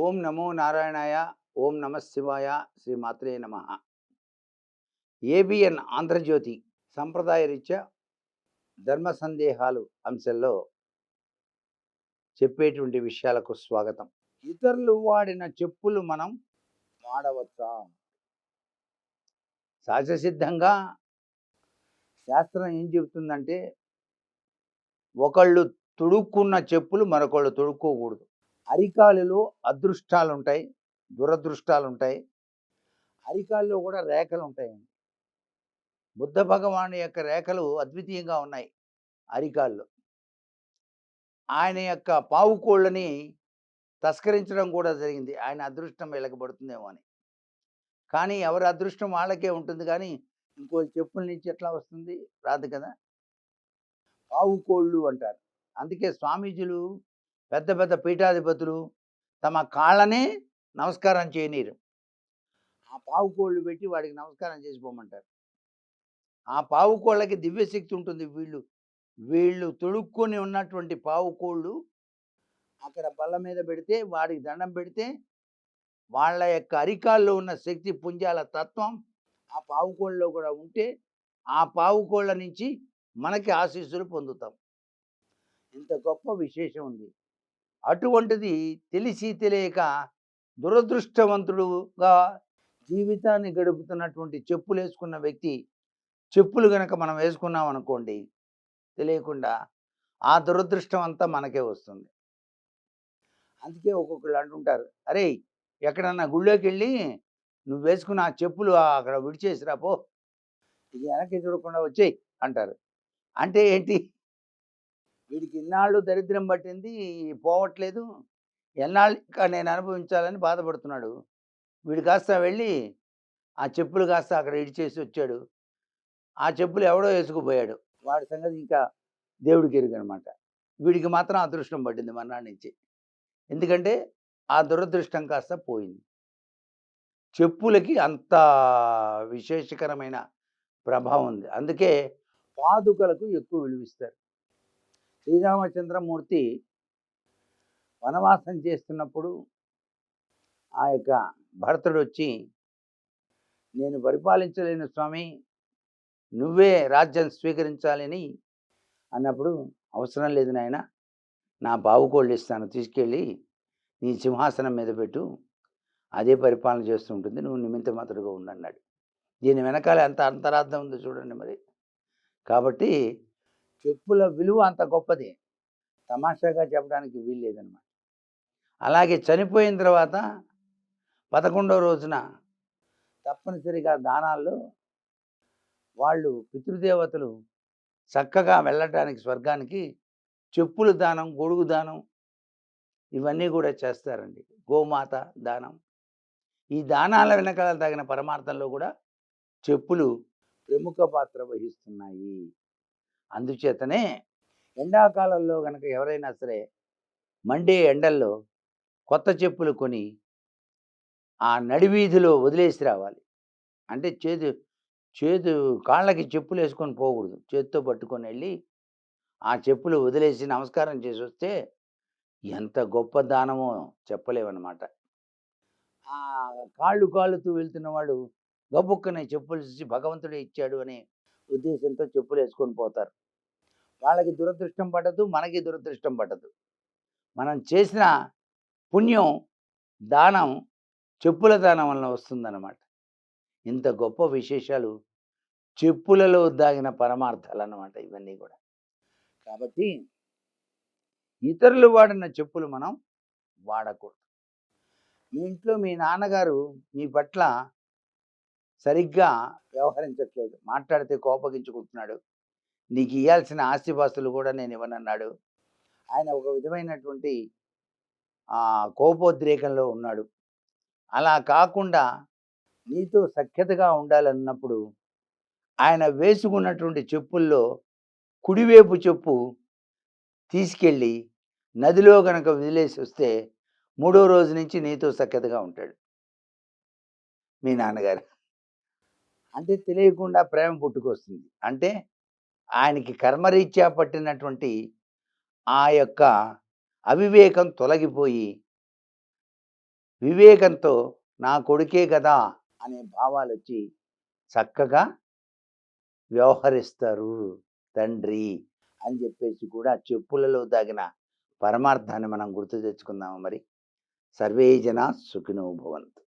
ఓం నమో నారాయణాయ. ఓం నమ శివాయ. శ్రీ మాత్రే నమ. ఏబిఎన్ ఆంధ్రజ్యోతి సంప్రదాయ రీత్యా ధర్మ సందేహాలు అంశంలో చెప్పేటువంటి విషయాలకు స్వాగతం. ఇతరులు వాడిన చెప్పులు మనం వాడవచ్చా? సహజసిద్ధంగా శాస్త్రం ఏం చెబుతుందంటే, ఒకళ్ళు తొడుక్కున్న చెప్పులు మరొకళ్ళు తొడుక్కోకూడదు. అరికాలులో అదృష్టాలుంటాయి, దురదృష్టాలుంటాయి. అరికాల్లో కూడా రేఖలుంటాయండి. బుద్ధ భగవాను యొక్క రేఖలు అద్వితీయంగా ఉన్నాయి అరికాల్లో. ఆయన యొక్క పావుకోళ్ళని తస్కరించడం కూడా జరిగింది. ఆయన అదృష్టం వెలకబడుతుందేమో అని. కానీ ఎవరి అదృష్టం వాళ్ళకే ఉంటుంది గానీ, ఇంకోళ్ళ చెప్పుల నుంచి ఎట్లా వస్తుంది? రాదు కదా! పావుకోళ్ళు అంటారు. అందుకే స్వామీజీలు, పెద్ద పెద్ద పీఠాధిపతులు తమ కాళ్ళనే నమస్కారం చేయనీయరు. ఆ పావుకోళ్ళు పెట్టి వాడికి నమస్కారం చేసి పొమ్మంటారు. ఆ పావుకోళ్ళకి దివ్యశక్తి ఉంటుంది. వీళ్ళు తొడుక్కొని ఉన్నటువంటి పావుకోళ్ళు అక్కడ బల్ల మీద పెడితే, వాడికి దండం పెడితే, వాళ్ళ యొక్క అరికాల్లో ఉన్న శక్తి పుంజాల తత్వం ఆ పావుకోళ్ళలో కూడా ఉంటే, ఆ పావుకోళ్ళ నుంచి మనకి ఆశీస్సులు పొందుతాం. ఇంత గొప్ప విశేషం ఉంది. అటువంటిది తెలిసి తెలియక దురదృష్టవంతుడుగా జీవితాన్ని గడుపుతున్నటువంటి చెప్పులేసుకున్న వ్యక్తి చెప్పులు గనక మనం వేసుకున్నాం అనుకోండి, తెలియకుండా ఆ దురదృష్టం అంతా మనకే వస్తుంది. అందుకే ఒక్కొక్కళ్ళు అంటుంటారు, "అరేయ్! ఎక్కడన్నా గుళ్ళోకెళ్ళి నువ్వు వేసుకున్న ఆ చెప్పులు అక్కడ విడిచేసిరా పో. ఇక వెనక్కి చూడకుండా వచ్చేయి" అంటారు. అంటే ఏంటి? వీడికి ఇన్నాళ్ళు దరిద్రం పట్టింది, పోవట్లేదు. ఎన్నాళ్ళు ఇంకా నేను అనుభవించాలని బాధపడుతున్నాడు. వీడు కాస్త వెళ్ళి ఆ చెప్పులు కాస్త అక్కడ ఇడిచేసి వచ్చాడు. ఆ చెప్పులు ఎవడో ఏసుకుపోయాడు. వాడి సంగతి ఇంకా దేవుడికెరుగనమాట. వీడికి మాత్రం అదృష్టం పట్టింది మర్నాడు నుంచి. ఎందుకంటే, ఆ దురదృష్టం కాస్త పోయింది. చెప్పులకి అంత విశేషకరమైన ప్రభావం ఉంది. అందుకే పాదుకలకు ఎక్కువ విలువిస్తారు. శ్రీరామచంద్రమూర్తి వనవాసం చేస్తున్నప్పుడు ఆ యొక్క భరతుడొచ్చి, "నేను పరిపాలించలేను స్వామి, నువ్వే రాజ్యం స్వీకరించాలని" అన్నప్పుడు, "అవసరం లేదు నాయనా, నా బావుకోళ్ళు ఇస్తాను, తీసుకెళ్ళి నీ సింహాసనం మీద పెట్టు. అదే పరిపాలన చేస్తూ ఉంటుంది. నువ్వు నిమిత్త మాత్రుడుగా ఉండు" దీని వెనకాల ఎంత అంతరార్థం ఉందో చూడండి మరి. కాబట్టి చెప్పుల విలువ అంత గొప్పది. తమాషాగా చెప్పడానికి వీల్లేదనమాట. అలాగే చనిపోయిన తర్వాత 11వ రోజున తప్పనిసరిగా దానాల్లో వాళ్ళు పితృదేవతలు చక్కగా వెళ్ళటానికి స్వర్గానికి చెప్పులు దానం, గొడుగు దానం ఇవన్నీ కూడా చేస్తారండి. గోమాత దానం. ఈ దానాల వెనకాల తగిన పరమార్థంలో కూడా చెప్పులు ప్రముఖ పాత్ర వహిస్తున్నాయి. అందుచేతనే ఎండాకాలంలో గనక ఎవరైనా సరే మండే ఎండల్లో కొత్త చెప్పులు కొని ఆ నడివీధిలో వదిలేసి రావాలి. అంటే చేదు కాళ్ళకి చెప్పులేసుకొని పోకూడదు. చేత్తో పట్టుకొనెళ్ళి ఆ చెప్పులు వదిలేసి నమస్కారం చేసొస్తే ఎంత గొప్ప దానమో చెప్పలేమనమాట. కాళ్ళు కాలుతూ వెళ్తున్నవాడు గబుక్కనే చెప్పులు చూసి భగవంతుడే ఇచ్చాడు అనే ఉద్దేశంతో చెప్పులేసుకొని పోతారు. వాళ్ళకి దురదృష్టం పట్టదు, మనకి దురదృష్టం పట్టదు. మనం చేసిన పుణ్యం, దానం చెప్పుల దానం వలన వస్తుందన్నమాట. ఇంత గొప్ప విశేషాలు చెప్పులలో దాగిన పరమార్థాలన్నమాట ఇవన్నీ కూడా. కాబట్టి ఇతరులు వాడిన చెప్పులు మనం వాడకూడదు. మీ ఇంట్లో మీ నాన్నగారు మీ పట్ల సరిగ్గా వ్యవహరించట్లేదు. మాట్లాడితే కోపగించుకుంటున్నాడు. నీకు ఇయ్యాల్సిన ఆస్తిపాస్తులు కూడా నేను ఇవ్వనన్నాడు. ఆయన ఒక విధమైనటువంటి కోపోద్రేకంలో ఉన్నాడు. అలా కాకుండా నీతో సఖ్యతగా ఉండాలన్నప్పుడు ఆయన వేసుకున్నటువంటి చెప్పుల్లో కుడివైపు చెప్పు తీసుకెళ్ళి నదిలో గనక వదిలేసి వస్తే 3వ రోజు నుంచి నీతో సఖ్యతగా ఉంటాడు మీ నాన్నగారు. అంటే తెలియకుండా ప్రేమ పుట్టుకొస్తుంది. అంటే ఆయనకి కర్మరీత్యా పట్టినటువంటి ఆ యొక్క అవివేకం తొలగిపోయి వివేకంతో నా కొడుకే కదా అనే భావాలొచ్చి చక్కగా వ్యవహరిస్తారు తండ్రి అని చెప్పేసి కూడా చెప్పులలో దాగిన పరమార్థాన్ని మనం గుర్తు తెచ్చుకుందాము మరి. సర్వే జనా సుఖినో భవంతు.